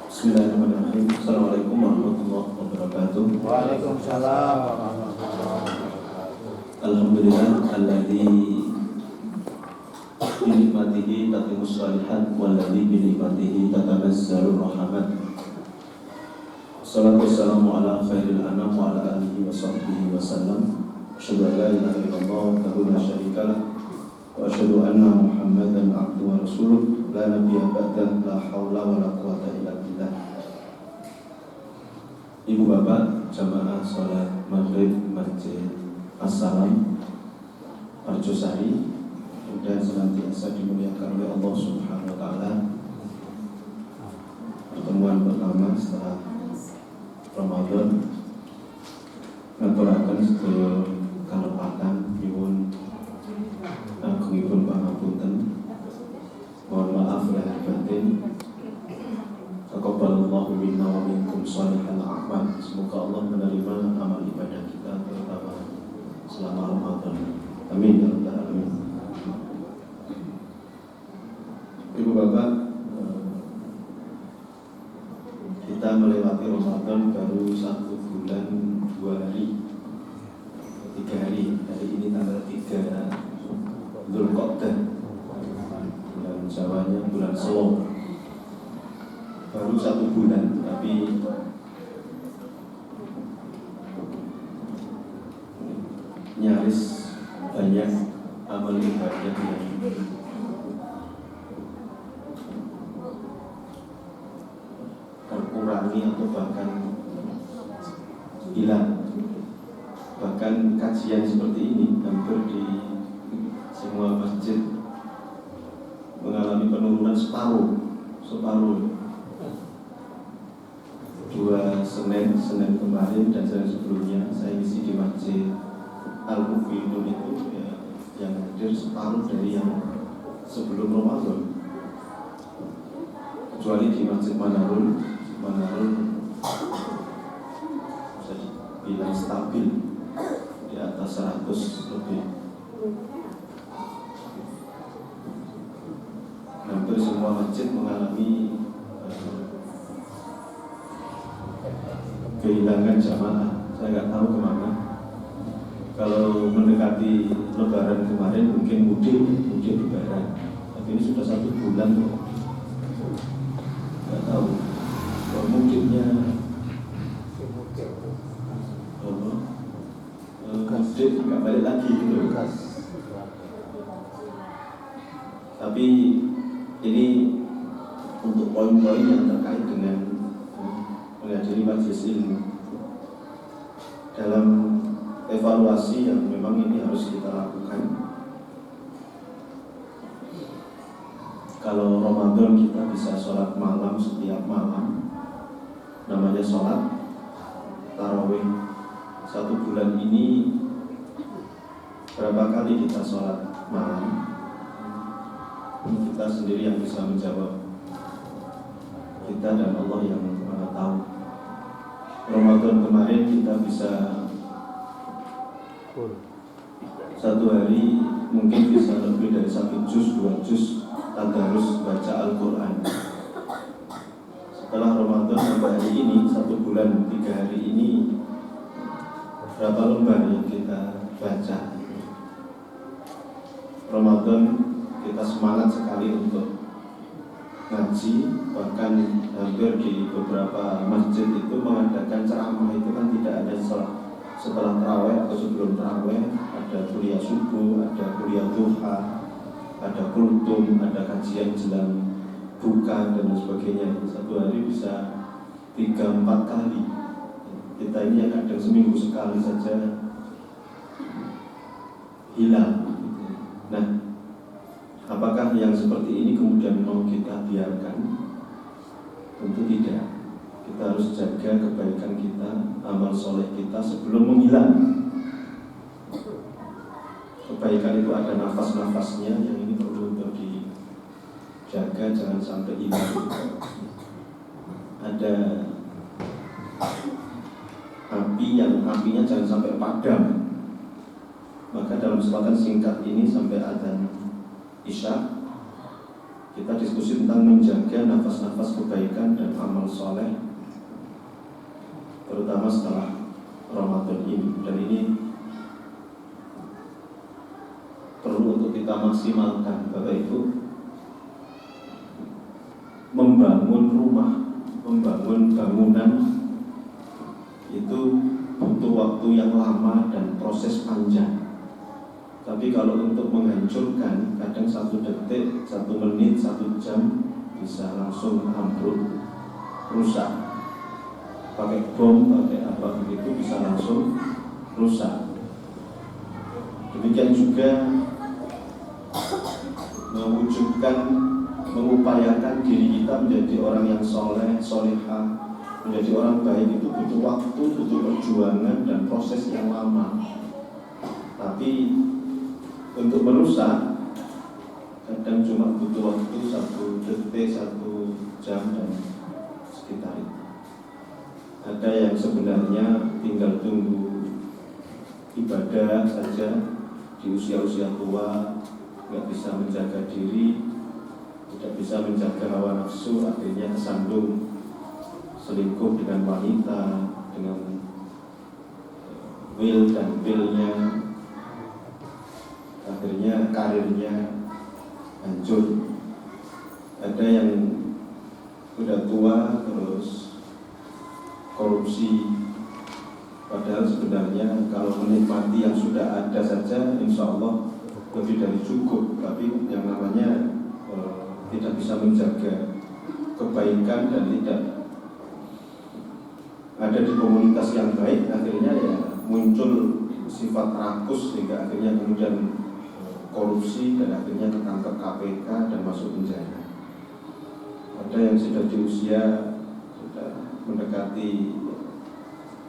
Bismillahirrahmanirrahim. Assalamualaikum warahmatullahi wabarakatuh. Waalaikumsalam warahmatullahi wabarakatuh. Alhamdulillah alladzi bi nikmatihi tatimmus shalihat walladzi bi nikmatihi tatanazzalur rahmat. Wassalatu wassalamu ala khairil anam wa ala alihi wa sahbihi wa sallam. Asyhadu an la ilaha illallah wahdahu la syarika lah wa asyhadu anna Muhammadan abduhu wa rasuluh la nabiyya ba'dah la haula wa la quwwata illa billah. Ibu bapak jamaah salat maghrib Masjid As-Salam Arjosari, dan senantiasa dimuliakan oleh Allah Subhanahu wa taala. Pertemuan pertama setelah Ramadan, ngaturaken sedaya kalepatan nyuwun agungipun pangapunten. Mohon maaf lahir batin. Taqabbalallahu minna wa minkum shalihal a'mal. Semoga Allah menerima amal ibadah kita terutama selama Ramadan. Amin ya rabbal alamin. Ibu bapak, kita melewati Ramadan baru 1 bulan 2 hari, 3 hari. Hari ini tanggal 3 Dzulqa'dah, bulan Jawanya bulan Selo. Baru 1 bulan, tapi nyaris banyak amal ibadah yang terkurangi atau bahkan hilang. Bahkan kajian seperti ini hampir di semua masjid mengalami penurunan separuh. 2 Senin kemarin dan Senin sebelumnya saya isi di Masjid Al-Mu'minun itu ya, yang hadir separuh dari yang sebelum Ramadan. Kecuali di Masjid Manarul bisa dibilang stabil di atas 100 lebih. Hampir semua masjid mengalami kehilangan jamaah. Saya nggak tahu kemana. Kalau mendekati Lebaran kemarin mungkin mudik Lebaran, tapi ini sudah 1 bulan kok. Nggak tahu. Kalau mudiknya mudik nggak balik lagi gitu. Tapi ini untuk poin-poin yang terkait dengan menghadiri majelis ilmu dalam evaluasi yang memang ini harus kita lakukan. Kalau Ramadan kita bisa sholat malam setiap malam, namanya sholat tarawih. 1 bulan ini berapa kali kita sholat malam? Kita sendiri yang bisa menjawab. Kita dan Allah yang Maha tahu. Ramadan kemarin kita bisa 1 hari mungkin bisa lebih dari 1 juz, 2 juz tadarus baca Al-Quran. Setelah Ramadan sampai hari ini 1 bulan 3 hari ini, berapa lembar yang kita baca? Ramadan kita semangat sekali untuk ngaji, bahkan hampir di beberapa masjid itu mengadakan ceramah itu kan tidak hanya setelah tarawih atau sebelum tarawih, ada kuliah subuh, ada kuliah duha, ada kultum, ada kajian jelang buka dan sebagainya. 1 hari bisa 3-4 kali. Kita ini yang kadang seminggu sekali saja hilang. Nah, apakah yang seperti ini kemudian mau kita biarkan? Tentu tidak. Kita harus jaga kebaikan kita, amal soleh kita sebelum menghilang. Kebaikan itu ada nafas-nafasnya yang ini perlu untuk dijaga, jangan sampai hilang. Ada api yang apinya jangan sampai padam. Maka dalam kesempatan singkat ini sampai adzan Isya kita diskusi tentang menjaga nafas-nafas kebaikan dan amal soleh, terutama setelah Ramadan ini. Dan ini perlu untuk kita maksimalkan, Bapak Ibu. Membangun rumah, membangun bangunan itu butuh waktu yang lama dan proses panjang. Tapi kalau untuk menghancurkan, kadang 1 detik, 1 menit, 1 jam bisa langsung ambruk, rusak. Pakai bom, pakai apa begitu bisa langsung rusak. Demikian juga mewujudkan, mengupayakan diri kita menjadi orang yang soleh, solehah, menjadi orang baik itu butuh waktu, butuh perjuangan dan proses yang lama. Tapi untuk merusak kadang cuma butuh waktu 1 detik, 1 jam dan sekitar itu. Ada yang sebenarnya tinggal tunggu ibadah saja di usia-usia tua, nggak bisa menjaga diri, tidak bisa menjaga hawa nafsu, akhirnya kesandung selingkuh dengan wanita, dengan will dan willnya, akhirnya karirnya hancur. Ada yang udah tua terus korupsi, padahal sebenarnya kalau menikmati yang sudah ada saja insya Allah lebih dari cukup. Tapi yang namanya tidak bisa menjaga kebaikan dan tidak ada di komunitas yang baik, akhirnya ya muncul sifat rakus sehingga akhirnya kemudian korupsi dan akhirnya tertangkap KPK dan masuk penjara. Ada yang sudah di usia sudah mendekati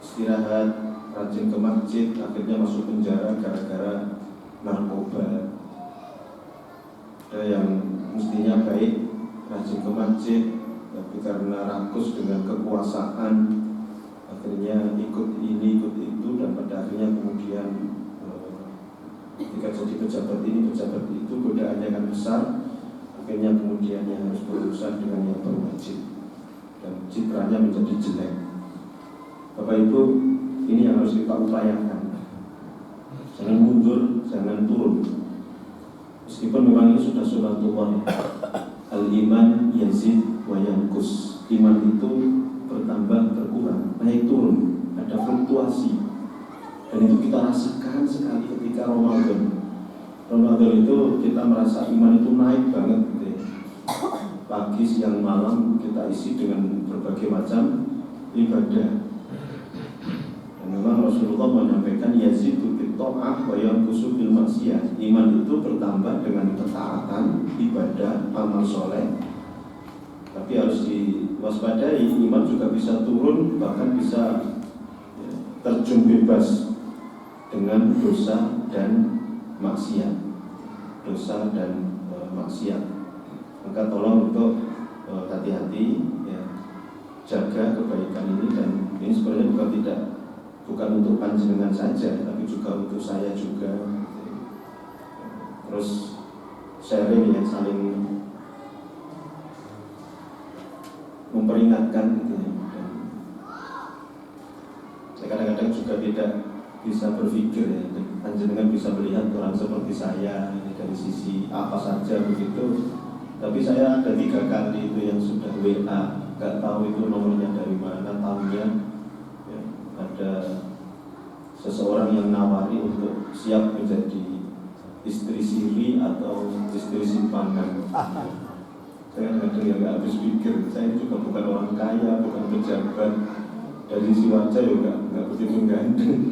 istirahat, rajin ke masjid, akhirnya masuk penjara gara-gara narkoba. Ada yang mestinya baik, rajin ke masjid, tapi karena rakus dengan kekuasaan, akhirnya ikut ini, ikut itu, dan pada akhirnya kemudian ketika jadi pejabat ini, pejabat itu, godaannya kan besar. Akhirnya kemudian yang harus berurusan dengan yang berwajib dan citranya menjadi jelek. Bapak Ibu, ini yang harus kita upayakan. Jangan mundur, jangan turun. Meskipun memang ini sudah sunatullah, al-iman yazid wa yanqus. Iman itu bertambah, berkurang, naik turun, ada fluktuasi. Dan itu kita rasakan sekali ketika Ramadan. Ramadan itu kita merasa iman itu naik banget gitu ya. Pagi, siang, malam kita isi dengan berbagai macam ibadah. Dan memang Rasulullah menyampaikan yazidu bit ta'ah wa yanqusu bil maksiyah. Iman itu bertambah dengan ketaatan, ibadah, amal soleh. Tapi harus diwaspadai, iman juga bisa turun, bahkan bisa terjun bebas dengan dosa dan maksiat, dosa dan maksiat. Maka tolong untuk hati-hati ya, jaga kebaikan ini. Dan ini sebenarnya bukan untuk panjenengan saja, tapi juga untuk saya juga. Terus sharing yang saling memperingatkan gitu ya. Saya kadang-kadang juga tidak bisa berpikir ya, panjenengan bisa melihat orang seperti saya ini dari sisi apa saja begitu. Tapi saya ada 3 kali itu yang sudah WA, nggak tahu itu nomornya dari mana, tahunya ya, ada seseorang yang nawari untuk siap menjadi istri siri atau istri simpanan. Saya kadang-kadang nggak habis pikir, saya juga bukan orang kaya, bukan pejabat, dari sisi wajah juga nggak begitu ganteng.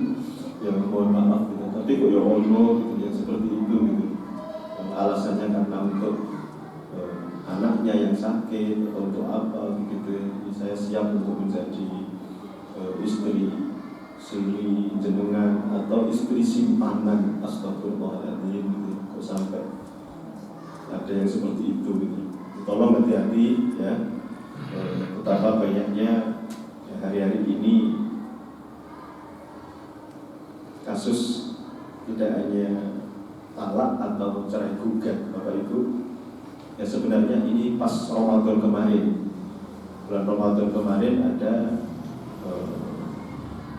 Ya mohon maaf gitu. Tapi kok ya Allah gitu, yang seperti itu gitu. Alasannya karena untuk anaknya yang sakit atau untuk apa gitu. Jadi saya siap untuk menjadi istri siri jenengan atau istri simpanan. Astagfirullahaladzim gitu. Kok sampai ada yang seperti itu gitu. Tolong hati-hati ya. Betapa banyaknya ya, hari-hari ini kasus tidak hanya talak atau cerai gugat, Bapak Ibu, Ya sebenarnya ini pas Ramadan kemarin, bulan Ramadan kemarin ada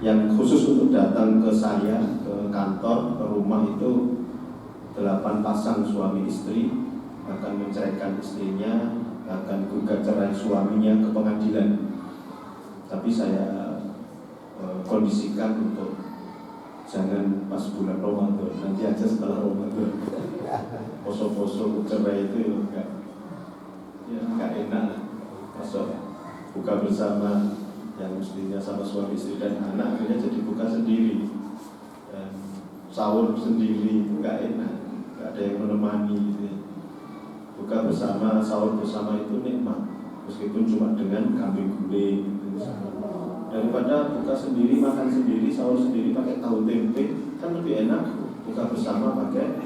yang khusus untuk datang ke saya, ke kantor, ke rumah itu 8 pasang suami istri akan menceraikan istrinya, akan gugat cerai suaminya ke pengadilan. Tapi saya kondisikan untuk jangan pas bulan Ramadan, nanti aja setelah Ramadan. Poso-poso cerai itu enggak enak. Masuk buka bersama yang mestinya sama suami istri dan anak akhirnya jadi buka sendiri dan sahur sendiri, enggak enak, enggak ada yang menemani gitu. Buka bersama, sahur bersama itu nikmat meskipun cuma dengan kambing guling gitu. Daripada buka sendiri, makan sendiri, sahur sendiri pakai tahu tempe kan lebih enak buka bersama pakai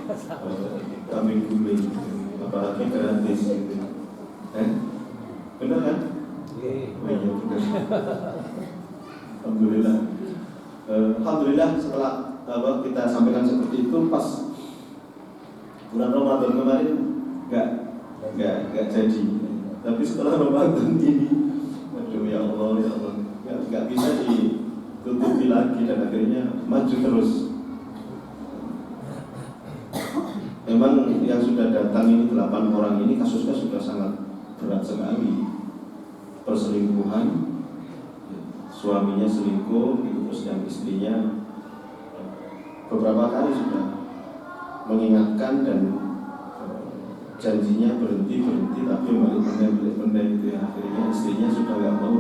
kambing guling gitu. Apalagi gratis gitu. Benar kan? Oh iya benar. Alhamdulillah. Alhamdulillah setelah kita sampaikan seperti itu pas bulan Ramadan kemarin nggak jadi. Tapi setelah Ramadan ini, aduh ya Allah nggak bisa ditutupi lagi dan akhirnya maju terus. Memang yang sudah datang ini 8 orang ini kasusnya sudah sangat berat sekali. Perselingkuhan, suaminya selingkuh, terus yang istrinya beberapa kali sudah mengingatkan dan janjinya berhenti tapi balik pendek gitu ya. Akhirnya istrinya sudah nggak mau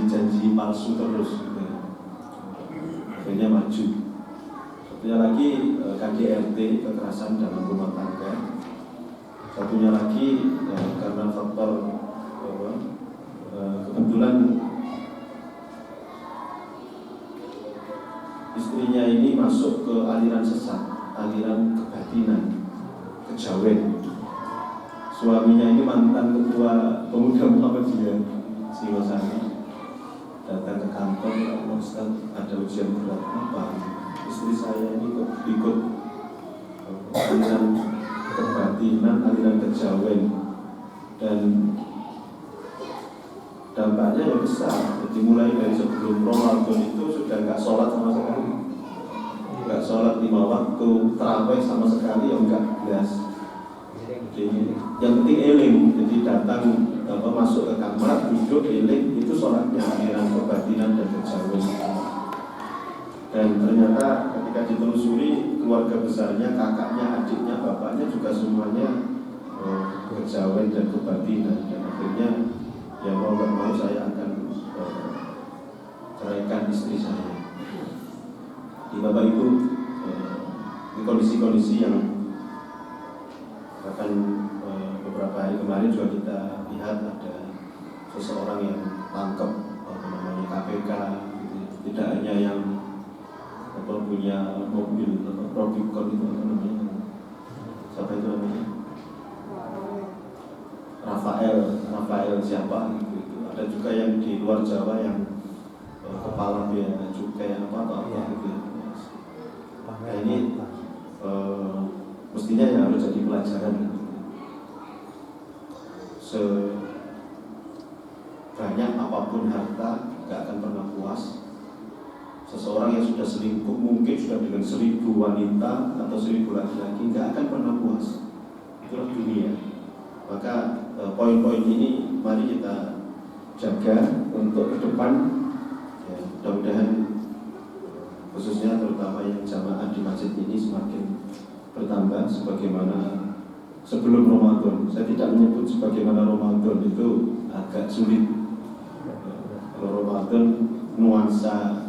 janji palsu terus gitu ya. Akhirnya maju. Satunya lagi KDRT, kekerasan dalam rumah tangga. Satunya lagi karena faktor kebetulan istrinya ini masuk ke aliran sesat, aliran kebatinan, kejawen. Suaminya ini mantan ketua pemuda Muhammadiyah Singosari. Datang ke kantor, Ustaz ada ujian berat apa? Istri saya ini ikut aliran kebatinan, aliran kejawen, dan dampaknya yang besar. Jadi mulai dari sebelum Ramadan itu sudah nggak sholat sama sekali, nggak sholat 5 waktu, tarawih sama sekali yang nggak jelas. Jadi yang penting eling, jadi datang masuk ke kamar, duduk eling, itu sholatnya aliran kebatinan dan kejawen. Dan ternyata ketika ditelusuri keluarga besarnya, kakaknya, adiknya, bapaknya juga semuanya kejawen dan kebatinan. Dan akhirnya ya mau nggak mau saya akan ceraikan istri saya. Di Bapak Ibu, di kondisi-kondisi yang bahkan beberapa hari kemarin juga kita lihat ada seseorang yang tangkap namanya KPK gitu. Tidak hanya yang punya mobil Robicon itu namanya, siapa itu namanya, Rafael siapa gitu. Ada juga yang di luar Jawa yang kepala biaya cukai apa gitu. Nah ini mestinya yang harus jadi pelajaran. Sebanyak apapun harta gak akan pernah puas. Seseorang yang sudah selingkuh mungkin sudah dengan 1000 wanita atau 1000 laki-laki gak akan pernah puas. Itulah dunia. Maka poin-poin ini mari kita jaga untuk ke depan ya, mudah-mudahan khususnya terutama yang jamaah di masjid ini semakin bertambah sebagaimana sebelum Ramadan. Saya tidak menyebut sebagaimana Ramadan itu agak sulit. Kalau Ramadan nuansa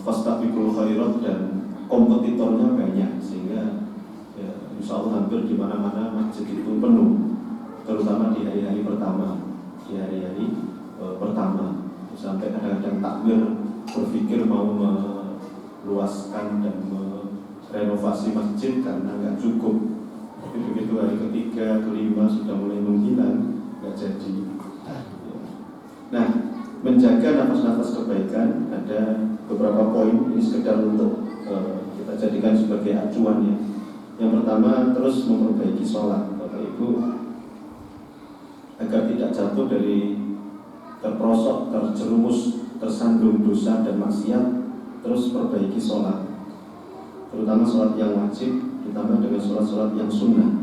fastabiqul khairat dan kompetitornya banyak sehingga ya, insya Allah hampir di mana-mana masjid itu penuh, terutama di hari-hari pertama, pertama sampai kadang-kadang takmir berpikir mau meluaskan dan merenovasi masjid karena nggak cukup. Tapi begitu hari ketiga, kelima sudah mulai menghilang, nggak jadi. Nah, menjaga nafas-nafas kebaikan ada beberapa poin, ini sekedar untuk kita jadikan sebagai acuan ya. Yang pertama, terus memperbaiki sholat Bapak Ibu, agar tidak jatuh dari terperosok, terjerumus, tersandung dosa dan maksiat. Terus perbaiki sholat, terutama sholat yang wajib, ditambah dengan sholat-sholat yang sunnah.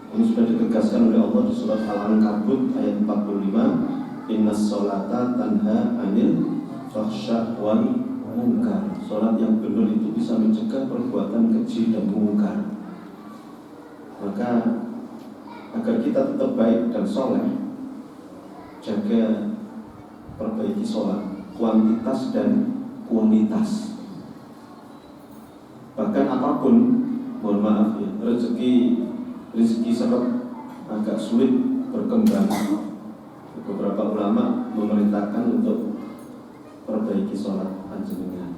Ini sudah ditegaskan oleh Allah di surat Al-Ankabut ayat 45, Innas sholata tanha anil fahsya wal munkar. Sholat yang benar itu bisa mencegah perbuatan keji dan mungkar. Maka agar kita tetap baik dan soleh, jaga perbaiki sholat, kuantitas dan kualitas. Bahkan apapun, mohon maaf ya, rezeki sangat agak sulit berkembang. Beberapa ulama memerintahkan untuk perbaiki sholat panjenengan.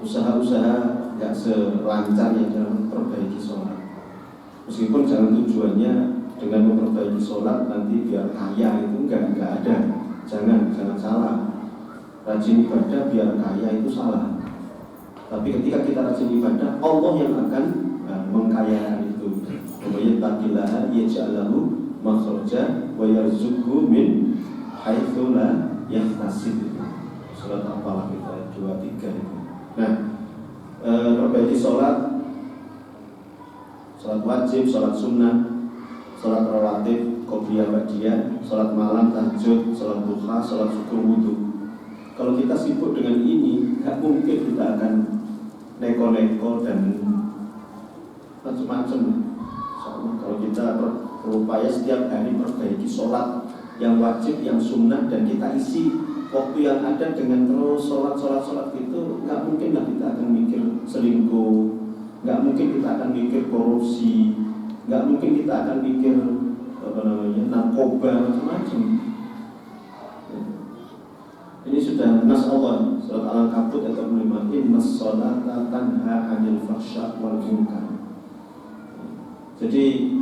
Usaha-usaha nggak selancar yang dalam perbaiki sholat. Meskipun jangan tujuannya dengan memperbaiki sholat nanti biar kaya, itu enggak ada. Jangan salah. Rajin ibadah biar kaya itu salah. Tapi ketika kita rajin ibadah, Allah yang akan mengkayakan itu. Wayattaqillaha yaj'al lahu makhraja wa yarzuqhu min haitsu la yahtasib. Surat Al-Falaq ayat 23 itu. Nah, perbaiki sholat wajib, sholat sunnah, sholat rawatib, qobliyah ba'diyah, sholat malam, tahajud, sholat duha, sholat syukur wudu. Kalau kita sibuk dengan ini, nggak mungkin kita akan neko-neko dan macam-macam. Kalau kita berupaya setiap hari perbaiki sholat yang wajib, yang sunnah, dan kita isi waktu yang ada dengan terus sholat itu, nggak mungkin lah kita akan mikir selingkuh, nggak mungkin kita akan mikir korupsi, nggak mungkin kita akan mikir narkoba, macam-macam. Ini sudah nas Allah, surat Al-Ankabut ayat 45, Innas sholata tanha 'anil fahsya wal munkar. Jadi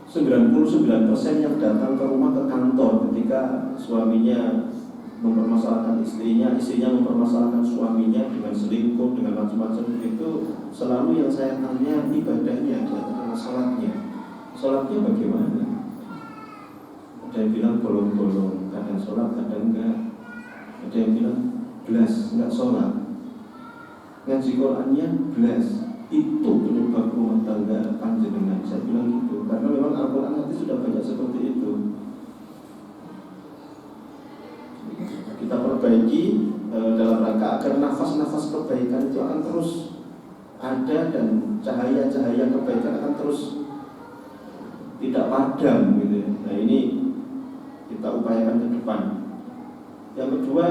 99% yang datang ke rumah, ke kantor ketika suaminya mempermasalahkan istrinya mempermasalahkan suaminya dengan selingkuh, dengan macam-macam, itu selalu yang saya tanya ibadahnya, adalah sholatnya. Sholatnya bagaimana? Ada yang bilang bolong-bolong, kadang sholat, kadang enggak. Ada yang bilang belas, enggak sholat. Ngaji Qurannya belas. Itu penyebab rumah tangga panjenengan. Saya bilang gitu, karena memang Al-Quran nanti sudah banyak seperti itu. Kita perbaiki dalam rangka agar nafas-nafas kebaikan itu akan terus ada, dan cahaya-cahaya kebaikan akan terus tidak padam gitu. Nah, ini kita upayakan ke depan. Yang kedua,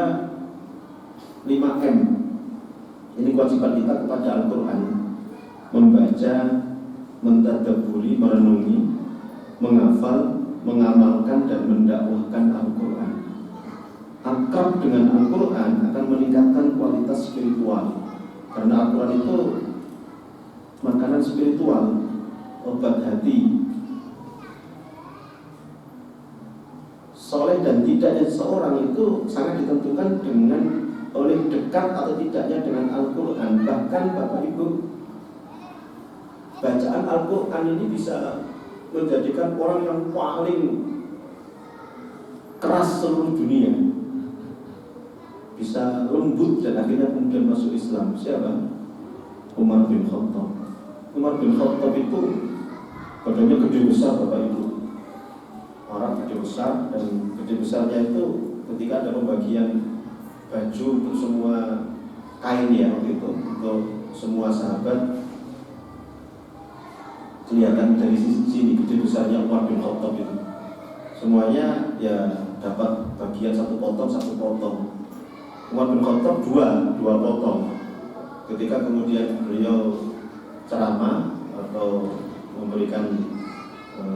5M. Ini kewajiban kita kepada Al-Quran: membaca, mentadabburi, merenungi, menghafal, mengamalkan, dan mendakwahkan Al-Quran. Akrab dengan Al-Quran akan meningkatkan kualitas spiritual, karena Al-Quran itu makanan spiritual, obat hati. Soleh dan tidaknya seseorang itu sangat ditentukan dengan oleh dekat atau tidaknya dengan Al-Quran. Bahkan Bapak Ibu, bacaan Al-Quran ini bisa menjadikan orang yang paling keras seluruh dunia bisa lembut dan akhirnya kemudian masuk Islam. Siapa? Umar bin Khattab. Umar bin Khattab itu badannya gede besar Bapak Ibu, orang gede besar, dan gede besarnya itu ketika ada pembagian baju untuk semua kain ya waktu itu untuk semua sahabat, kelihatan dari sini gede besarnya Umar bin Khattab itu. Semuanya ya dapat bagian satu potong. Umar bin Khattab dua potong. Ketika kemudian beliau ceramah atau memberikan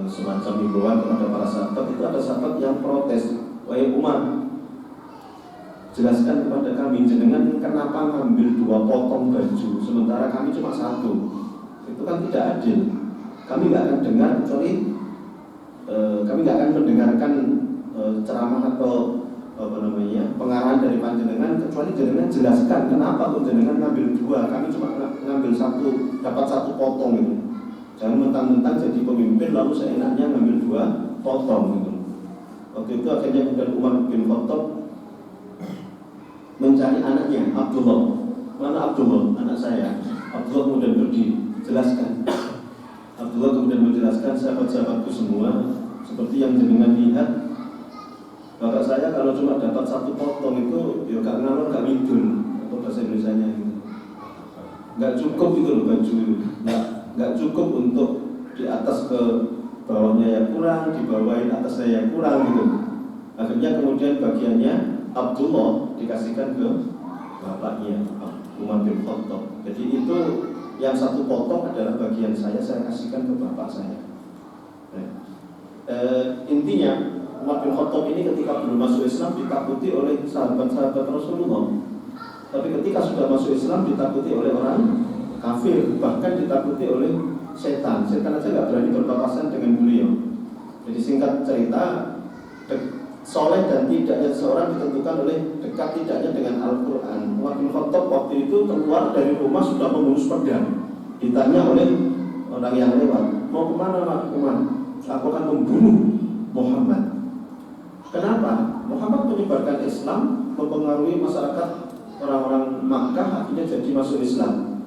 semacam himbauan kepada para sahabat, itu ada sahabat yang protes, "Wahai Umar, jelaskan kepada kami, jenengan kenapa ngambil 2 potong baju sementara kami cuma 1? Itu kan tidak adil. Kami nggak akan dengar kecuali kami nggak akan mendengarkan ceramah atau pengarahan dari panjenengan, kecuali jenengan jelaskan kenapa kok jenengan ngambil dua, kami cuma ngambil satu, dapat satu potong gitu. Jangan mentang-mentang jadi pemimpin lalu seenaknya ngambil dua potong gitu. Waktu itu akhirnya kemudian Umar bin Khattab mencari anaknya Abdullah. Mana Abdullah? Anak saya. Abdullah kemudian berdiri, jelaskan. Abdullah kemudian menjelaskan, sahabat-sahabatku semua, seperti yang jenengan lihat, bapak saya kalau cuma dapat satu potong itu ya gak ngalor gak ngidul, atau bahasa Indonesianya gitu. Gak cukup itu loh baju, gak cukup untuk di atas ke bawahnya yang kurang, di bawahin atasnya yang kurang gitu. Akhirnya kemudian bagiannya Abdullah dikasihkan ke bapaknya Umar bin Khattab. Jadi itu yang satu potong adalah bagian saya kasihkan ke bapak saya. Intinya Umar bin Khattab ini ketika belum masuk Islam ditakuti oleh sahabat-sahabat Rasulullah. Tapi ketika sudah masuk Islam ditakuti oleh orang kafir, bahkan ditakuti oleh setan. Setan aja nggak berani berpapasan dengan beliau. Jadi singkat cerita, soleh dan tidaknya seorang ditentukan oleh dekat tidaknya dengan Al-Quran. Umar bin Khattab waktu itu keluar dari rumah sudah mengurus pedang. Ditanya oleh orang yang lewat, mau kemana Pak Umar? Aku akan membunuh Muhammad. Kenapa? Muhammad menyebarkan Islam, mempengaruhi masyarakat orang-orang Makkah, akhirnya jadi masuk Islam.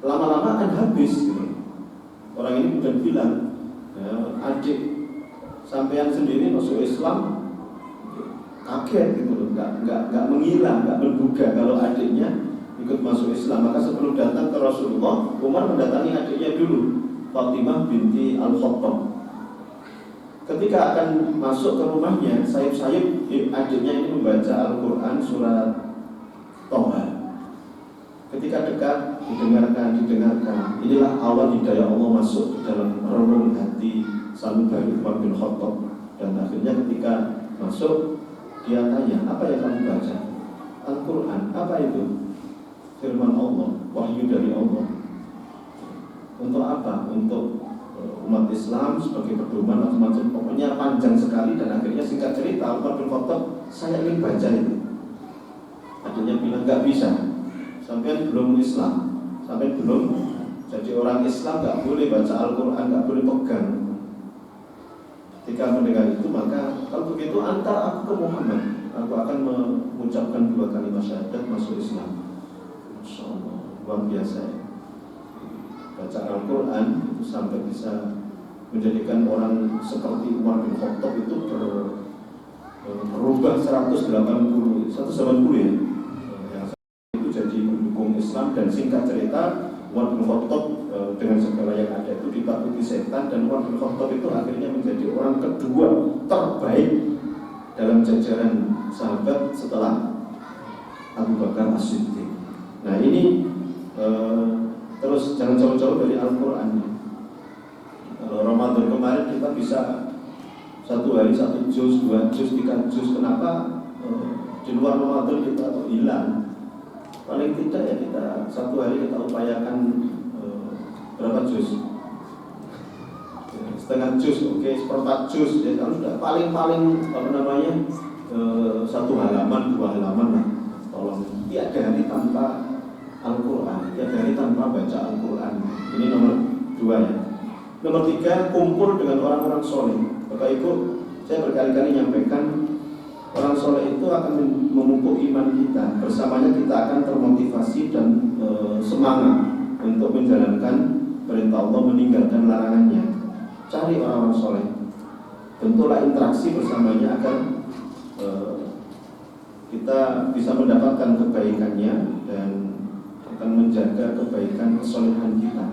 Lama-lama akan habis gitu. Orang ini kemudian bilang, ya, adik sampean sendiri masuk Islam, kaget gitu loh, nggak mengira, nggak menduga kalau adiknya ikut masuk Islam. Maka sebelum datang ke Rasulullah, Umar mendatangi adiknya dulu, Fatimah binti Al-Khattab. Ketika akan masuk ke rumahnya, sayup-sayup adiknya ini membaca Al-Quran surat Toha. Ketika dekat, didengarkan. Inilah awal hidayah Allah masuk ke dalam relung hati sanubari Umar bin Khattab. Dan akhirnya ketika masuk, dia tanya, apa yang kamu baca? Al-Quran. Apa itu? Firman Allah, wahyu dari Allah. Untuk apa? Untuk umat Islam sebagai pedoman atau macam, pokoknya panjang sekali. Dan akhirnya singkat cerita, Umar bin Khattab, saya ingin baca itu. Adanya bilang, nggak bisa, sampai belum Islam, sampai belum jadi orang Islam, nggak boleh baca Al-Quran, nggak boleh pegang. Ketika mendengar itu, maka kalau begitu antar aku ke Muhammad, aku akan mengucapkan 2 kalimat syahadat masuk Islam. Masya Allah, luar biasa ya. Baca Al-Quran itu sampai bisa menjadikan orang seperti Umar bin Khattab itu berubah 180 ya. Yang itu jadi mendukung Islam. Dan singkat cerita, Umar bin Khattab dengan segala yang ada itu ditakuti setan. Dan Umar bin Khattab itu akhirnya menjadi orang kedua terbaik dalam jajaran sahabat setelah Abu Bakar As-Siddiq. Nah ini terus jangan jauh-jauh dari Al-Quran. Kalau Ramadan kemarin kita bisa 1 hari 1 juz, 2 juz, 3 juz. Kenapa di luar Ramadan kita hilang? Paling tidak ya kita 1 hari kita upayakan berapa juz? Setengah juz, oke, 1/4 juz. Ya kalau sudah paling-paling satu halaman, 2 halaman lah. Tolong tiada hari tanpa Al-Quran, tiada hari tanpa baca Al-Quran. Ini nomor 2 ya. Nomor 3, kumpul dengan orang-orang soleh. Bapak Ibu, saya berkali-kali menyampaikan, orang soleh itu akan memupuk iman kita. Bersamanya kita akan termotivasi dan semangat untuk menjalankan perintah Allah, meninggalkan larangannya. Cari orang-orang soleh, bentuklah interaksi bersamanya agar kita bisa mendapatkan kebaikannya dan akan menjaga kebaikan kesolehan kita.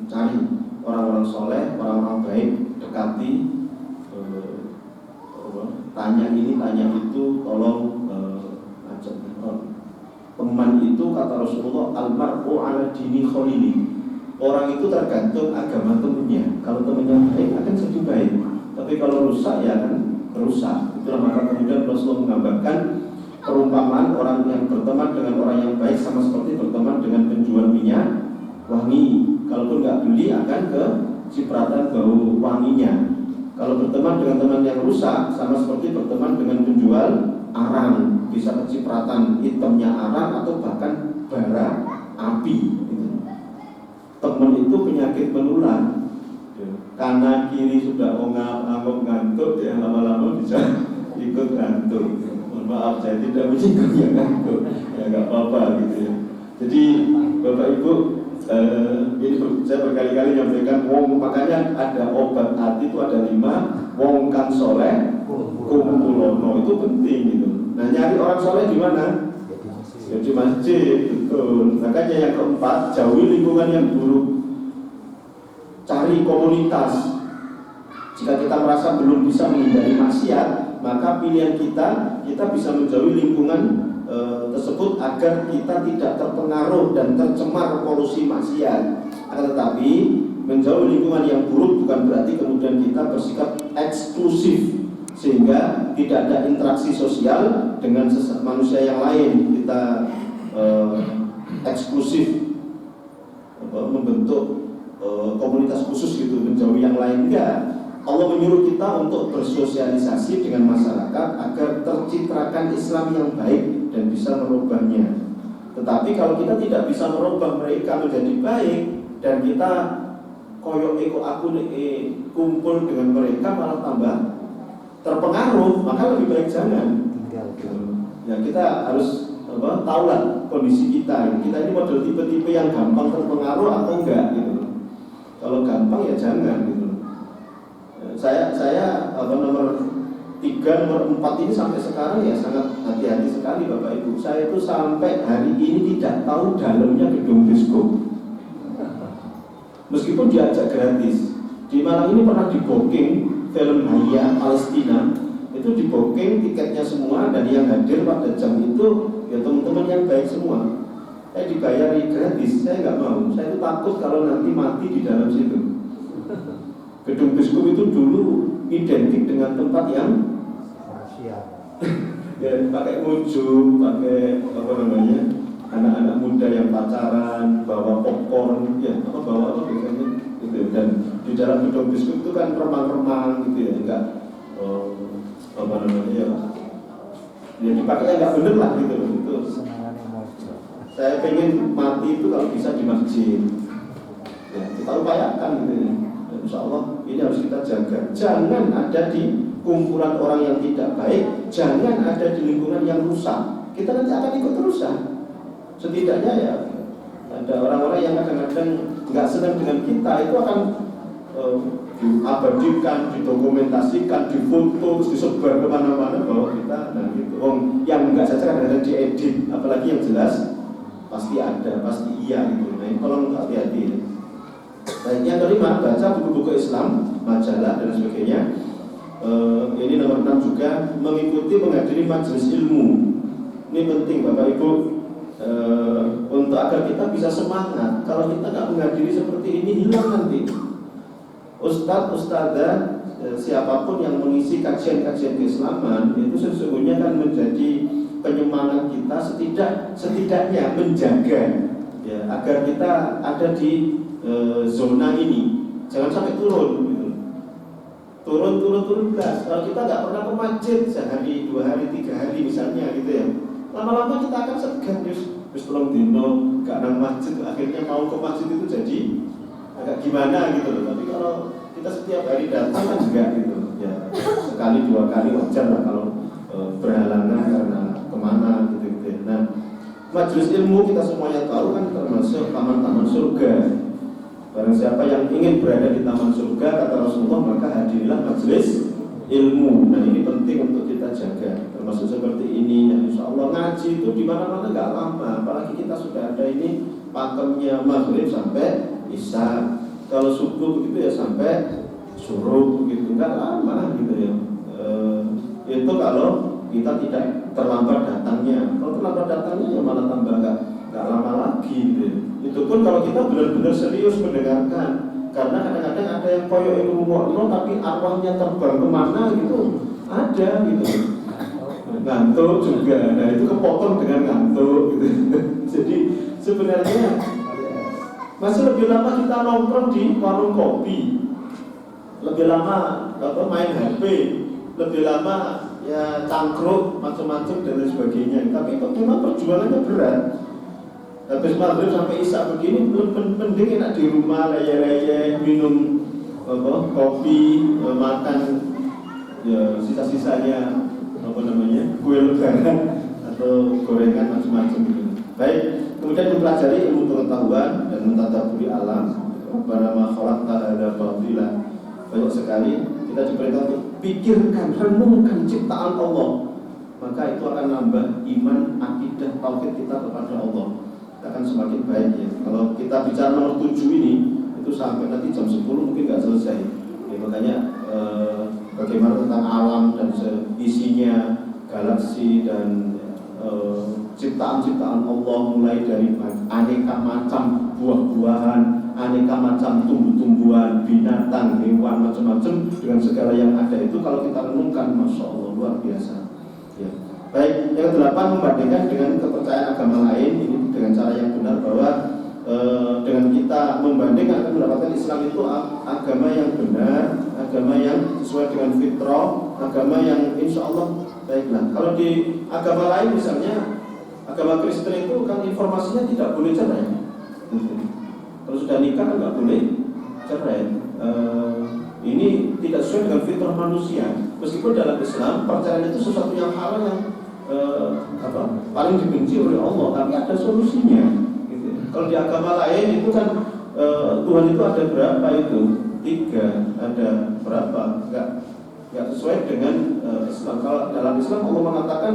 Cari orang-orang soleh, orang-orang baik, dekati, tanya ini, tanya itu, tolong ajak. Teman itu kata Rasulullah, almar'u ala dini khalili. Orang itu tergantung agama temannya. Kalau temannya baik akan jadi baik, tapi kalau rusak ya akan rusak. Itulah maka kemudian Rasulullah menggambarkan perumpamaan orang yang berteman dengan orang yang baik sama seperti berteman dengan penjual minyak wangi. Kalaupun nggak beli akan ke cipratan bau wanginya. Kalau berteman berteman dengan teman yang rusak sama seperti berteman dengan penjual arang, bisa kecipratan hitamnya arang atau bahkan bara api. Teman itu penyakit menular. Kanan kiri sudah ongap-angop ngantuk, ya lama-lama bisa ikut ngantuk. Mohon maaf, saya tidak menyinggung yang ngantuk, ya nggak apa-apa gitu ya. Jadi Bapak Ibu, ini saya berkali-kali menyampaikan, makanya ada obat hati itu ada 5, wong kang soleh kumpulono, itu penting gitu. Nah, nyari orang soleh di mana? Ya di masjid, betul. Makanya yang keempat, jauhi lingkungan yang buruk. Cari komunitas. Jika kita merasa belum bisa menghindari maksiat, maka pilihan kita bisa menjauhi lingkungan tersebut agar kita tidak terpengaruh dan tercemar polusi maksiat. Akan tetapi menjauhi lingkungan yang buruk bukan berarti kemudian kita bersikap eksklusif sehingga tidak ada interaksi sosial dengan manusia yang lain. Kita eksklusif membentuk komunitas khusus gitu, menjauhi yang lain. Enggak. Allah menyuruh kita untuk bersosialisasi dengan masyarakat agar tercitrakan Islam yang baik dan bisa merubahnya. Tetapi kalau kita tidak bisa merubah mereka menjadi baik dan kita koyok eko aku kumpul dengan mereka malah tambah terpengaruh, maka lebih baik jangan. Ya, kita harus tahulah kondisi kita. Kita ini model tipe-tipe yang gampang terpengaruh atau enggak gitu. Kalau gampang ya jangan gitu. Saya nomor 3, nomor 4 ini sampai sekarang ya sangat hati-hati sekali Bapak Ibu. Saya itu sampai hari ini tidak tahu dalamnya gedung disco. Meskipun diajak gratis. Di Malang ini pernah di-booking film Haya Palestina, itu di-booking tiketnya semua dan yang hadir pada jam itu ya teman-teman yang baik semua. Saya dibayari gratis, saya nggak mau. Saya itu takut kalau nanti mati di dalam situ. Gedung Biskup itu dulu identik dengan tempat yang ya pakai ujung, pakai anak-anak muda yang pacaran, bawa popcorn, ya bawa apa biasanya gitu. Dan di dalam gedung Biskup itu kan remang-remang gitu ya, enggak ya dipakainya nggak bener lah gitu. Itu saya pengen mati itu kalau bisa di masjid. Ya, kita upayakan gitu ya. Insya Allah ini harus kita jaga. Jangan ada di kumpulan orang yang tidak baik, jangan ada di lingkungan yang rusak. Kita nanti akan ikut rusak. Setidaknya ya ada orang-orang yang kadang-kadang nggak senang dengan kita, itu akan diabadikan, didokumentasikan, difoto, terus disebar kemana-mana bahwa kita gitu. Yang nggak saja kadang-kadang diedit, apalagi yang jelas pasti ada, pasti iya gitu. Nah, ini tolong hati-hati ya. Baik, yang kelima, baca buku-buku Islam, majalah dan sebagainya. Ini nomor 6 juga, mengikuti menghadiri majelis ilmu. Ini penting Bapak Ibu, untuk agar kita bisa semangat. Kalau kita nggak menghadiri seperti ini, hilang nanti. Ustadz, ustadzah, siapapun yang mengisi kajian-kajian keislaman itu sesungguhnya kan menjadi penyemangat kita, setidaknya menjaga ya, agar kita ada di zona ini, jangan sampai turun gitu. Turun belas. Kalau kita nggak pernah ke masjid sehari, 2 hari, 3 hari misalnya gitu ya, lama-lama kita akan segan. Terus tolong dino gak nang masjid, akhirnya mau ke masjid itu jadi agak gimana gitu loh. Tapi kalau kita setiap hari datang kan juga gitu ya, sekali 2 kali wajar lah kalau berhalangan karena kemana gitu ya. Nah, majelis ilmu kita semuanya tahu kan termasuk taman-taman surga. Barang siapa yang ingin berada di taman surga, kata Rasulullah, maka hadirilah majelis ilmu. Nah, ini penting untuk kita jaga. Termasuk seperti ini, ya, insya Allah ngaji itu di mana-mana nggak lama. Apalagi kita sudah ada ini pakemnya maghrib sampai isya. Kalau subuh begitu ya sampai suruh begitu, nggak lama gitu ya. Itu kalau kita tidak terlambat datangnya. Kalau terlambat datangnya ya malah tambah nggak lama lagi gitu. Itu pun kalau kita benar-benar serius mendengarkan. Karena kadang-kadang ada yang koyok itu ngomong tapi arwahnya terbang kemana gitu, ada gitu. Ngantuk juga, nah itu kepotong dengan ngantuk gitu. Jadi sebenarnya masih lebih lama kita nongkrong di warung kopi, lebih lama main HP, lebih lama ya cangkruk, macam-macam dan lain sebagainya. Tapi kok memang perjuangannya berat. Habis maghrib sampai isya begini belum penting enak di rumah leye-leye minum kopi, makan ya sisa-sisanya kue lebaran atau gorengan macam-macam gitu. Baik, kemudian mempelajari ilmu pengetahuan dan mentadaburi alam. Rabbana khalaqta hadza batila. Banyak sekali kita diperintah untuk pikirkan, renungkan ciptaan Allah. Maka itu akan nambah iman, akidah, tauhid kita kepada Allah. Kita akan semakin baik ya. Kalau kita bicara nomor 7 ini, itu sampai nanti jam 10 mungkin nggak selesai. Ya, makanya bagaimana tentang alam dan isinya, galaksi dan ciptaan-ciptaan Allah, mulai dari aneka macam buah-buahan, aneka macam tumbuh-tumbuhan, binatang, hewan, macam-macam dengan segala yang ada itu kalau kita renungkan, masya Allah luar biasa. Ya. Baik, yang ke-8 membandingkan dengan kepercayaan agama lain ini dengan cara yang benar bahwa dengan kita membandingkan akan mendapatkan Islam itu agama yang benar, agama yang sesuai dengan fitrah, agama yang insya Allah baiklah. Kalau di agama lain misalnya agama Kristen itu kan informasinya tidak boleh cerai. Kalau sudah nikah kan nggak boleh cerai. Ini tidak sesuai dengan fitrah manusia. Meskipun dalam Islam perceraian itu sesuatu yang halal yang paling dibenci oleh Allah, tapi ada solusinya. Kalau di agama lain itu kan Tuhan itu ada berapa itu? 3, ada berapa? Enggak sesuai dengan Islam. Kalau dalam Islam Allah mengatakan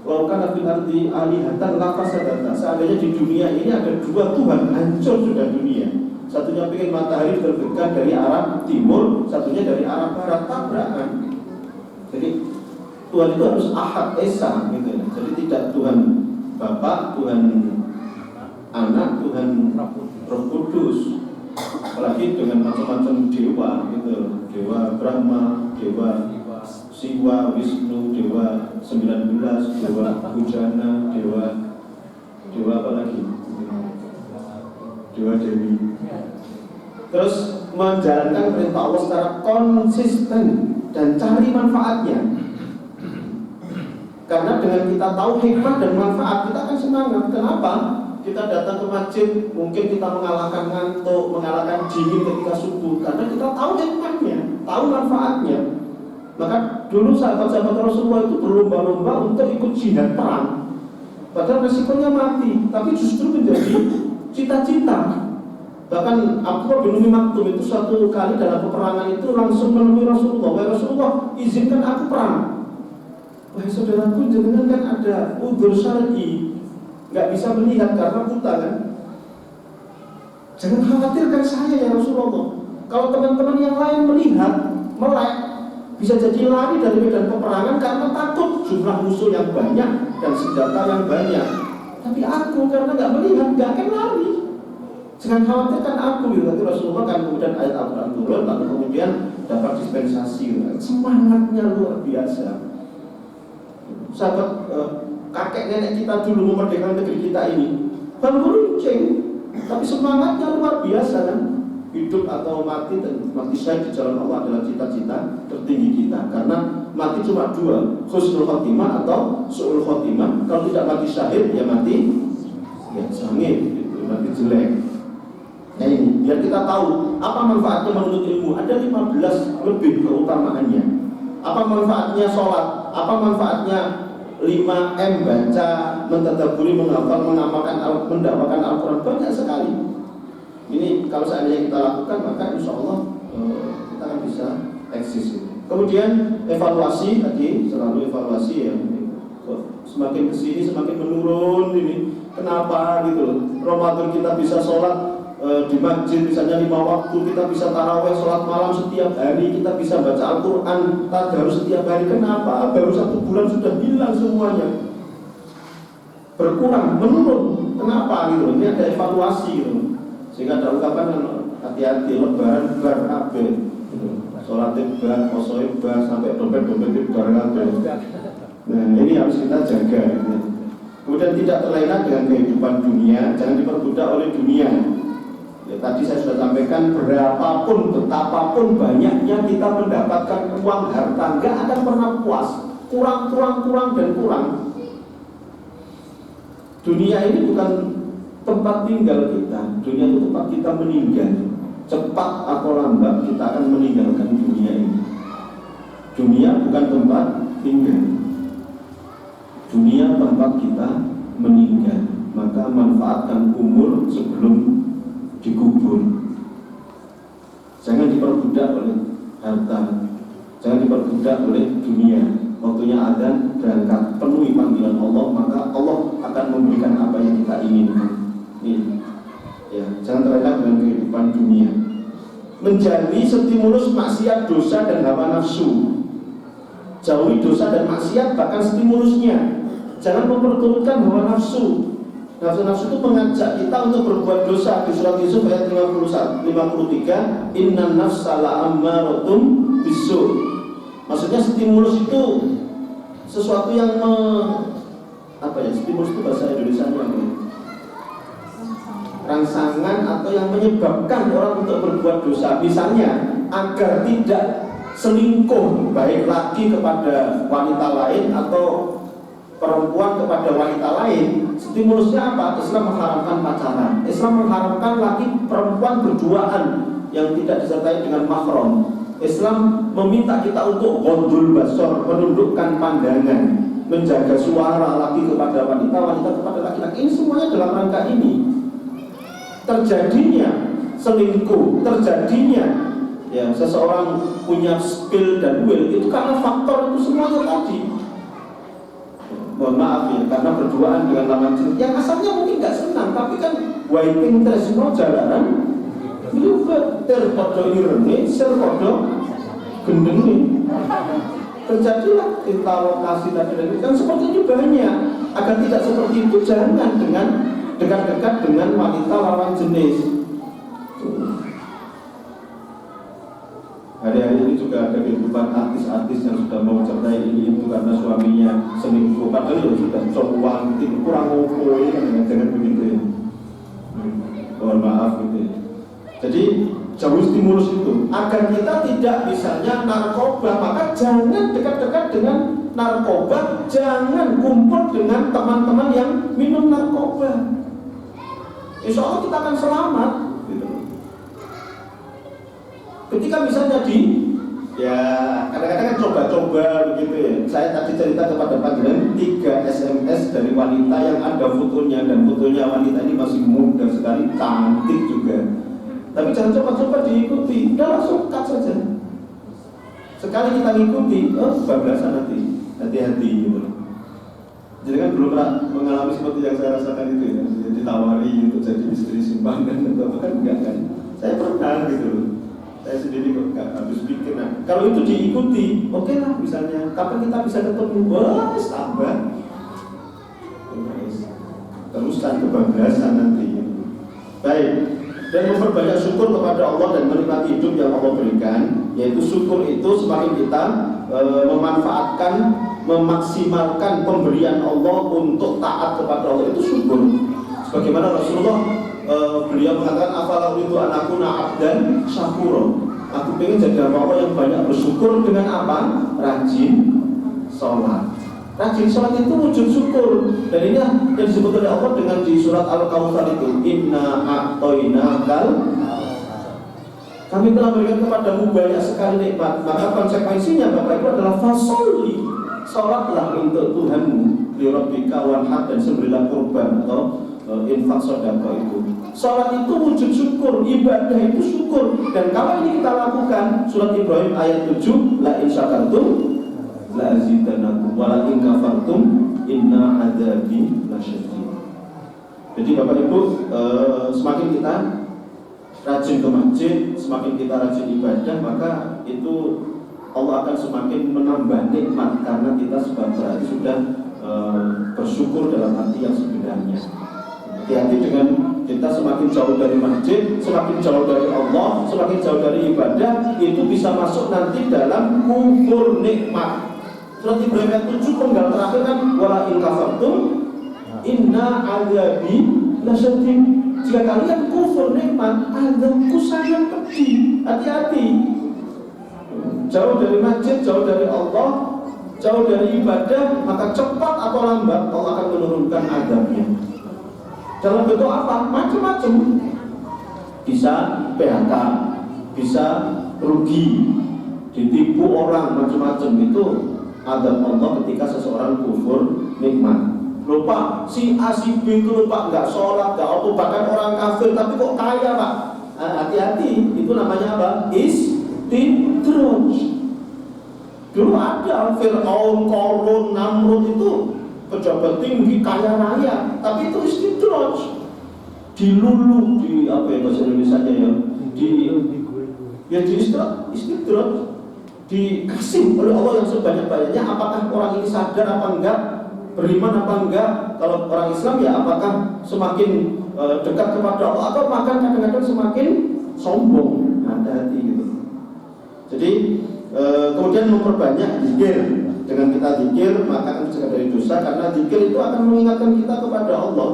laukan fil ardi alihatan la fasadata. Seandainya di dunia ini ada 2 Tuhan, hancur sudah dunia. Satunya pengen matahari terbit dari arah timur, satunya dari arah barat, tabrakan. Jadi Tuhan itu harus Ahad Esa gitu ya. Jadi tidak Tuhan Bapa, Tuhan Anak, Tuhan Roh Kudus. Apalagi dengan macam-macam dewa gitu. Dewa Brahma, Dewa Siwa, Wisnu, Dewa 19, Dewa Bujana, Dewa apa lagi? Dewa Dewi. Terus menjalankan perintah Allah secara konsisten dan cari manfaatnya. Karena dengan kita tahu hikmah dan manfaat, kita akan semangat. Kenapa? Kita datang ke masjid, mungkin kita mengalahkan ngantuk, mengalahkan dingin ketika subuh, karena kita tahu hikmahnya, tahu manfaatnya. Maka dulu sahabat-sahabat Rasulullah itu berlomba-lomba untuk ikut jihad perang. Padahal resikonya mati, tapi justru menjadi cita-cita. Bahkan Abdullah bin Umi Maktum itu suatu kali dalam peperangan itu langsung menemui Rasulullah. Wahai Rasulullah, izinkan aku perang. Wahai saudaraku, jangan kan ada udzur syar'i, nggak bisa melihat karena buta kan. Jangan khawatirkan saya ya Rasulullah. Kalau teman-teman yang lain melihat, melek, bisa jadi lari dari medan peperangan karena takut jumlah musuh yang banyak dan senjata yang banyak. Tapi aku karena nggak melihat, nggak akan lari. Jangan khawatirkan aku gitu. Nanti Rasulullah kan kemudian ayat Al-Quran turun, lalu kemudian dapat dispensasi. Semangatnya luar biasa. Sahabat kakek nenek kita dulu memerdekakan negeri kita ini bambu runcing, tapi semangatnya luar biasa kan. Hidup atau mati dan mati syahid di jalan Allah adalah cita-cita tertinggi kita. Karena mati cuma 2, husnul khotimah atau su'ul khotimah. Kalau tidak mati syahid ya mati ya sangit gitu, mati jelek. Nah ini biar kita tahu apa manfaatnya menuntut ilmu. Ada 15 lebih keutamaannya. Apa manfaatnya sholat? Apa manfaatnya 5M baca, mentadaburi, menghafal, mengamalkan, mendakwakan Al-Quran? Banyak sekali. Ini kalau seandainya kita lakukan, maka insya Allah kita akan bisa eksis. Kemudian evaluasi tadi, selalu evaluasi ya. Semakin kesini semakin menurun ini. Kenapa gitu loh? Ramadan kita bisa sholat di masjid misalnya 5 waktu, kita bisa tarawih, sholat malam setiap hari, kita bisa baca Al-Quran, tadarus setiap hari. Kenapa? Baru 1 bulan sudah hilang semuanya, berkurang, menurun. Kenapa gitu? Ini ada evaluasi gitu. Sehingga ada ungkapan hati-hati, lebaran bar kabeh, sholat bar, poso bar, sampai dompet-dompet bar kabeh. Nah ini harus kita jaga gitu. Kemudian tidak terlena dengan kehidupan dunia, jangan diperbudak oleh dunia. Ya, tadi saya sudah sampaikan berapapun, betapapun banyaknya kita mendapatkan uang harta, nggak akan pernah puas. Kurang dan kurang. Dunia ini bukan tempat tinggal kita. Dunia itu tempat kita meninggal. Cepat atau lambat kita akan meninggalkan dunia ini. Dunia bukan tempat tinggal. Dunia tempat kita meninggal. Maka manfaatkan umur sebelum dikubur. Jangan diperbudak oleh harta, jangan diperbudak oleh dunia. Waktunya adzan, berangkat, penuhi panggilan Allah, maka Allah akan memberikan apa yang kita inginkan. Ya, jangan terlena dengan kehidupan dunia. Menjadi stimulus maksiat, dosa dan hawa nafsu. Jauhi dosa dan maksiat, bahkan stimulusnya. Jangan memperturutkan hawa nafsu. Nafsu itu mengajak kita untuk berbuat dosa. Di surat Yusuf ayat 53, innan nafsa la'ammaratun bisu. Maksudnya stimulus itu sesuatu yang stimulus itu bahasa Indonesianya apa? Rangsangan atau yang menyebabkan orang untuk berbuat dosa. Misalnya agar tidak selingkuh, baik laki kepada wanita lain atau perempuan kepada wanita lain. Stimulusnya apa? Islam mengharamkan pacaran. Islam mengharamkan laki perempuan berduaan yang tidak disertai dengan mahram. Islam meminta kita untuk ghodul basar, menundukkan pandangan, menjaga suara laki kepada wanita, wanita kepada laki-laki. Ini semuanya dalam rangka ini. Terjadinya selingkuh, terjadinya ya seseorang punya skill dan will itu karena faktor itu semuanya tadi. Mohon maaf ya, karena berduaan dengan lawan jenis yang asalnya mungkin nggak senang, tapi kan waiting tresno jalanan liwat terpodo irene serpodo gendeni. Terjadilah interlokasi tadi kan seperti ini banyak. Agar tidak seperti itu, jangan dengan dekat-dekat dengan wanita lawan jenis. Hari-hari ini juga ada kehidupan artis-artis yang sudah mau cerai ini itu karena suaminya selingkuh. Padahal ya sudah coba kurang ngopo ini kan dengan begitu ya. Mohon maaf gitu ya. Jadi jauh stimulus itu agar kita tidak misalnya narkoba, maka jangan dekat-dekat dengan narkoba, jangan kumpul dengan teman-teman yang minum narkoba. Insya Allah kita akan selamat gitu. Ketika misalnya kadang-kadang kan coba-coba begitu ya. Saya tadi cerita kepada panjenengan 3 SMS dari wanita yang ada fotonya, dan fotonya wanita ini masih muda sekali, cantik juga. Tapi jangan coba-coba diikuti, udah langsung cut saja. Sekali kita ngikuti, bablasan nanti, hati-hati gitu. Jadi kan belum pernah mengalami seperti yang saya rasakan itu ya, ditawari untuk jadi istri simpanan atau apa kan enggak kan. Saya pernah gitu loh. Saya sendiri kok nggak habis pikir. Nah, kalau itu diikuti, oke lah misalnya. Kapan kita bisa ketemu? Wah, tambah. Teruskan kebablasan nanti. Baik. Dan memperbanyak syukur kepada Allah dan menikmati hidup yang Allah berikan. Yaitu syukur itu semakin kita memanfaatkan, memaksimalkan pemberian Allah untuk taat kepada Allah, itu syukur. Sebagaimana Rasulullah beliau mengatakan afalau itu anakuna abdan syakuro. Aku pengen jadi hamba Allah yang banyak bersyukur dengan apa? Rajin sholat. Rajin sholat itu wujud syukur. Dan ini yang disebut oleh Allah dengan di surat Al-Kautsar itu, inna a'toinakal. Kami telah berikan kepadamu banyak sekali nikmat. Maka konsekuensinya Bapak Ibu adalah fasolli, sholatlah untuk Tuhanmu, lirabbika wanhar, dan sembelilah kurban atau infak sedekah itu. Salat itu wujud syukur, ibadah itu syukur. Dan kalau ini kita lakukan, surat Ibrahim ayat 7, la in syakartum la azidannakum wa la in kafartum inna adzabi lasyadid. Jadi Bapak Ibu, semakin kita rajin ke masjid, semakin kita rajin ibadah, maka itu Allah akan semakin menambah nikmat karena kita berarti sudah bersyukur dalam arti yang sebenarnya. Hati-hati dengan kita semakin jauh dari masjid, semakin jauh dari Allah, semakin jauh dari ibadah, itu bisa masuk nanti dalam kufur nikmat. Surat Ibrahim ayat 7 penggal terakhir kan, wala in kafartum inna adzabi lasyadid. jika kalian kufur nikmat, azabku sangat pedih. Hati-hati. Jauh dari masjid, jauh dari Allah, jauh dari ibadah, maka cepat atau lambat Allah akan menurunkan azabnya. Dalam bentuk apa? Macam-macam. Bisa PHK, bisa rugi, ditipu orang, macam-macam. Itu azab Allah ketika seseorang kufur nikmat. Lupa, si A, si B itu lupa, nggak sholat, nggak apa, bahkan orang kafir, tapi kok kaya Pak. Hati-hati, itu namanya apa? Istidraj. Dulu ada Fir'aun, Qarun, Namrud itu pejabat tinggi, kaya raya, tapi itu istidraj. Dilulu, di apa ya bahasa Indonesia-nya ya? Di istidraj. Dikasih oleh Allah yang sebanyak-banyaknya. Apakah orang ini sadar apa enggak? Beriman apa enggak? Kalau orang Islam ya apakah semakin dekat kepada Allah atau bahkan kadang-kadang semakin sombong? Hati-hati gitu. Jadi kemudian memperbanyak zikir. Dengan kita zikir maka akan dicegah dari dosa, karena zikir itu akan mengingatkan kita kepada Allah.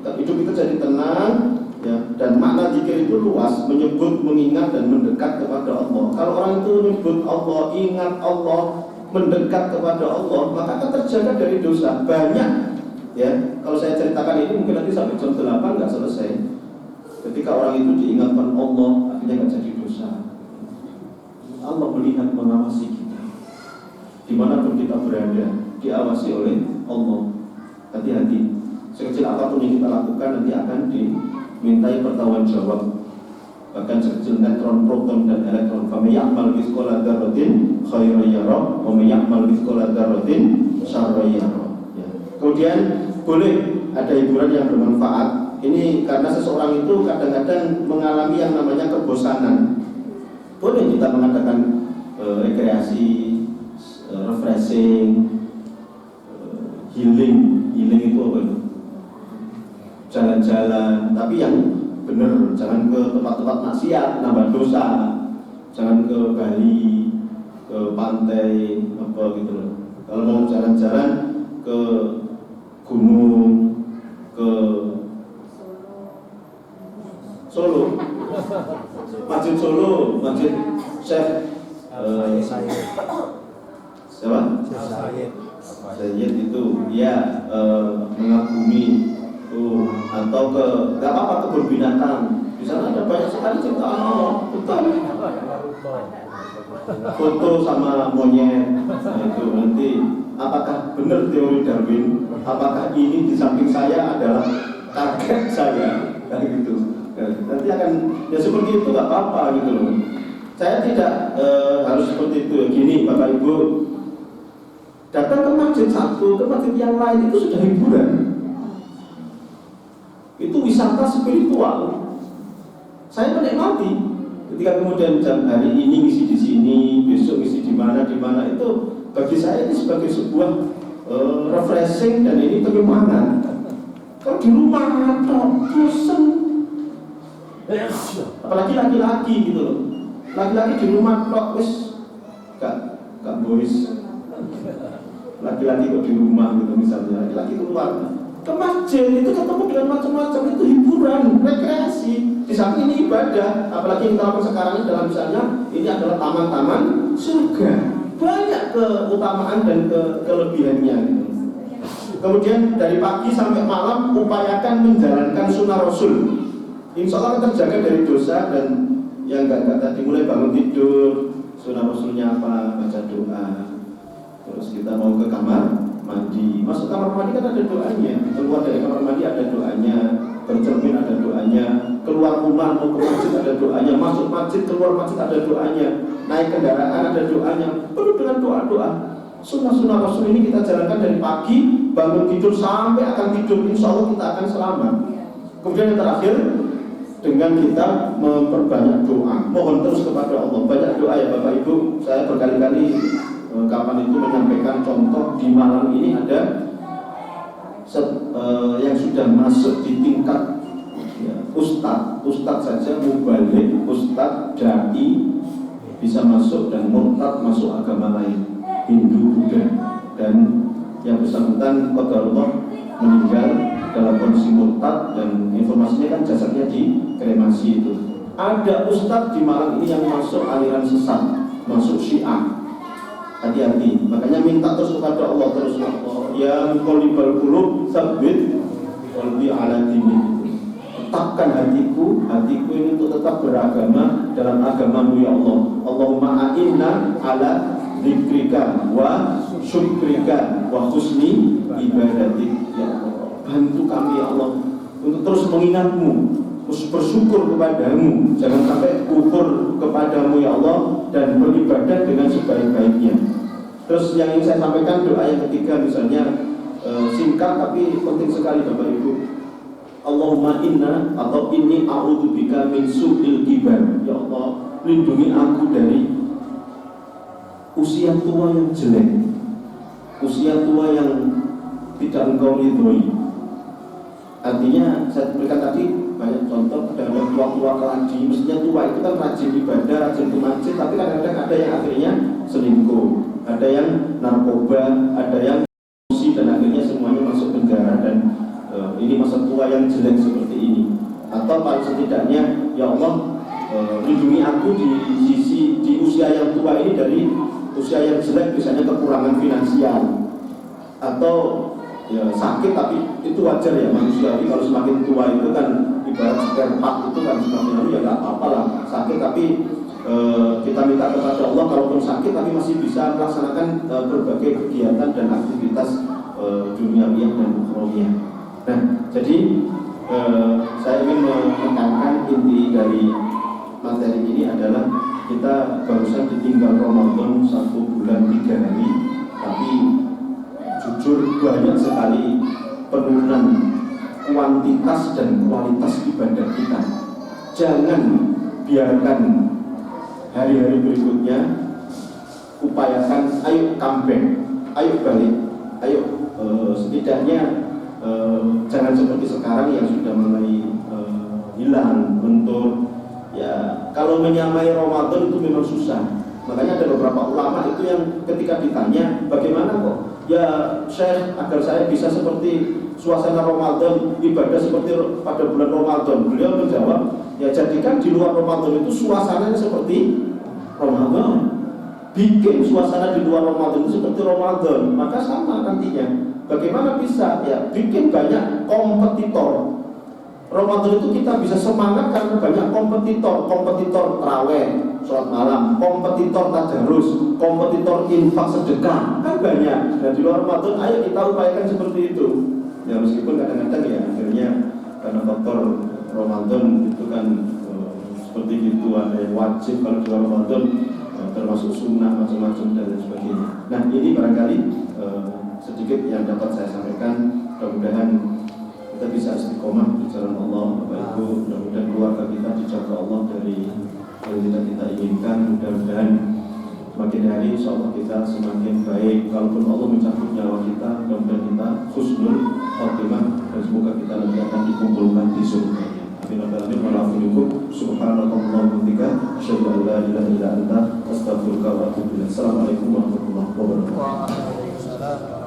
Hidup kita jadi tenang ya, dan makna zikir itu luas, menyebut, mengingat dan mendekat kepada Allah. Kalau orang itu menyebut Allah, ingat Allah, mendekat kepada Allah, maka akan terjaga dari dosa. Banyak ya, kalau saya ceritakan ini mungkin nanti sampai jam 8 nggak selesai. Ketika orang itu diingatkan Allah, akhirnya nggak jadi dosa. Allah melihat, mengawasi kita dimanapun kita berada, diawasi oleh Allah. Hati-hati, sekecil apapun yang kita lakukan nanti akan dimintai pertanggungjawab. Bahkan sekecil neutron, proton dan elektron. Fa may ya'mal mithqala dzarratin khairan yarah wa may ya'mal mithqala dzarratin syarran yarah. Kemudian boleh ada hiburan yang bermanfaat. Ini karena seseorang itu kadang-kadang mengalami yang namanya kebosanan. Boleh kita mengadakan rekreasi, refreshing, healing itu apa itu? Jalan-jalan, tapi yang benar, jangan ke tempat-tempat maksiat, nambah dosa. Jangan ke Bali, ke pantai, apa gitu loh. Kalau mau jalan-jalan ke gunung, ke Solo, Masjid Solo, Masjid Syekh siapa? Syekh itu, ya mengagumi. Atau ke nggak apa-apa kebun binatang. Di sana ada banyak sekali ciptaan Allah. Betul. Foto sama monyet. Nah, itu nanti apakah benar teori Darwin? Apakah ini di samping saya adalah target saya? Nah, gitu. Nanti akan ya seperti itu, nggak apa-apa gitu loh. Saya tidak harus seperti itu. Gini Bapak Ibu, datang ke masjid satu, ke masjid yang lain itu sudah hiburan. Itu wisata spiritual. Saya menikmati ketika kemudian jam hari ini ngisi di sini, besok ngisi di mana itu bagi saya ini sebagai sebuah refreshing dan ini penyemangat. Kalau di rumah bosan, apalagi laki-laki gitu loh. Laki-laki di rumah wis gak boys. Laki-laki kok di rumah gitu misalnya, laki-laki keluar ke masjid itu ketemu dengan macam-macam, itu hiburan, rekreasi. Di samping ini ibadah, apalagi yang kita lakukan sekarang ini dalam misalnya ini adalah taman-taman surga. Banyak keutamaan dan kelebihannya gitu. Kemudian dari pagi sampai malam upayakan menjalankan sunnah Rasul. Insya Allah akan terjaga dari dosa. Dan yang enggak tadi mulai bangun tidur, sunnah Rasulnya apa? Baca doa. Terus kita mau ke kamar mandi, masuk kamar mandi kan ada doanya, keluar dari kamar mandi ada doanya, bercermin ada doanya, keluar rumah mau ke masjid ada doanya, masuk masjid keluar masjid ada doanya, naik kendaraan ada doanya, penuh dengan doa-doa. Sunnah-sunnah Rasul ini kita jalankan dari pagi, bangun tidur sampai akan tidur, insya Allah kita akan selamat. Kemudian yang terakhir, dengan kita memperbanyak doa, mohon terus kepada Allah, banyak doa ya Bapak Ibu. Saya berkali-kali kapan itu menyampaikan contoh di Malang ini ada yang sudah masuk di tingkat ya, ustadz saja, mubalik, ustadz, dai bisa masuk dan murtad masuk agama lain, Hindu, Buddha, dan yang bersangkutan qadarullah meninggal dalam kondisi murtad dan informasinya kan jasadnya dikremasi itu. Ada ustadz di Malang ini yang masuk aliran sesat, masuk Syiah. Hati-hati, makanya minta terus kepada Allah terus, Allah ya qalibal qulub tsabbit qalbi ala dinik. Tetapkan hatiku ini untuk tetap beragama dalam agamamu ya Allah. Allahumma a'inna ala dzikrika wa syukrika wa husni ibadatik ya Allah. Bantu kami ya Allah untuk terus mengingatmu, terus bersyukur kepadamu, jangan sampai kufur kepadamu ya Allah, dan beribadah dengan sebaik-baiknya. Terus yang ingin saya sampaikan doa yang ketiga misalnya, singkat tapi penting sekali Bapak Ibu. Allahumma inna atau inni a'udzubika min su'il kibar. Ya Allah, lindungi aku dari usia tua yang jelek, usia tua yang tidak engkau ridhoi. Artinya saya berikan tadi banyak contoh, ada tua-tua keladi, mestinya tua itu kan rajin ibadah, rajin ke masjid, tapi kadang-kadang ada yang akhirnya selingkuh, ada yang narkoba, ada yang korupsi, dan akhirnya semuanya masuk penjara. Dan ini masa tua yang jelek seperti ini. Atau paling setidaknya ya Allah, lindungi aku di usia yang tua ini dari usia yang jelek, misalnya kekurangan finansial atau ya sakit, tapi itu wajar ya manusiawi. Kalau semakin tua itu kan ibarat spare part itu kan semakin lalu ya nggak apa-apa lah sakit, tapi kita minta kepada Allah kalaupun sakit tapi masih bisa melaksanakan berbagai kegiatan dan aktivitas duniawiah dan ukhrawiyah. Nah, jadi saya ingin menekankan inti dari materi ini adalah kita barusan ditinggal Ramadan 1 bulan 3 hari, tapi jujur banyak sekali penurunan kuantitas dan kualitas ibadah kita. Jangan biarkan hari-hari berikutnya, upayakan, ayo comeback, ayo balik, ayo setidaknya jangan seperti sekarang yang sudah mulai hilang, lentur. Ya, kalau menyamai Ramadan itu memang susah. Makanya ada beberapa ulama itu yang ketika ditanya, bagaimana kok ya Syekh agar saya bisa seperti suasana Ramadan, ibadah seperti pada bulan Ramadan, beliau menjawab, ya jadikan di luar Ramadan itu suasananya seperti Ramadan. Bikin suasana di luar Ramadan itu seperti Ramadan, maka sama nantinya. Bagaimana bisa? Ya bikin banyak kompetitor. Ramadan itu kita bisa semangat karena banyak kompetitor tarawih, sholat malam, kompetitor tadarus, kompetitor infak sedekah, kan banyak. Dan di luar Ramadan, ayo kita upayakan seperti itu. Ya meskipun kadang-kadang ya akhirnya karena faktor Ramadan itu kan seperti itu, ada yang wajib kalau di luar Ramadan, termasuk sunnah macam-macam dan lain sebagainya. Nah ini barangkali sedikit yang dapat saya sampaikan. Mudah-mudahan kita bisa istiqomah di jalan Allah, Bapak Ibu. Mudah-mudahan keluarga kita dijaga Allah dari yang tidak kita inginkan. Mudah-mudahan semakin hari insya Allah kita semakin baik. Kalaupun Allah mencabut nyawa kita, mudah-mudahan kita husnul khotimah, dan semoga kita nanti akan dikumpulkan di surga. Assalamualaikum warahmatullahi wabarakatuh.